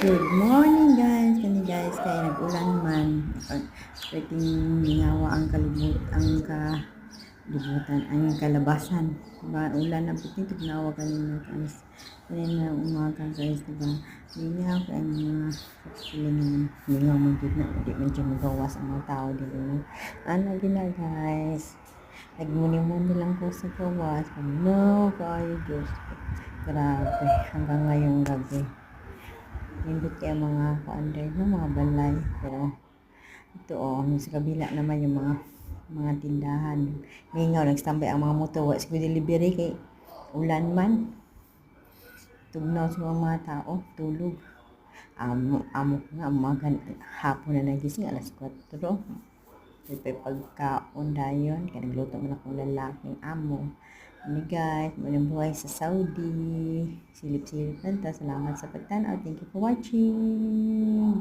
Good morning guys, kani guys kaya nag-ulan man. Pwedeng mingawa ang kalibutan, ang kalabasan. Diba? Ulan na puti, tignawa kanina guys. Kanina umaga guys, diba? Mingaw kaya mga kapilingan. Mingaw man dito na, hindi man dyan magawas ang mga tao dito. Ano gina guys? Nagmuni-muni lang po sa gawas. No, kayo Diyos. Grabe, hanggang ngayong gabi. Hindi kaya mga ka-under no, mga balay. Pero ito sa kabila naman yung mga tindahan. Ngayon nagstambay ang mga motor. What's ko delivery kay ulan man. Tugnaw sa mga tao, tulog. Amo nga umaga hapon na nagising alas 4. May pagkaon dayon kaya nagluto man akong lalaking amo. Ano guys, maling buhay sa Saudi. Silip-silip lang ta. Salamat sa pagtanaw. Thank you for watching.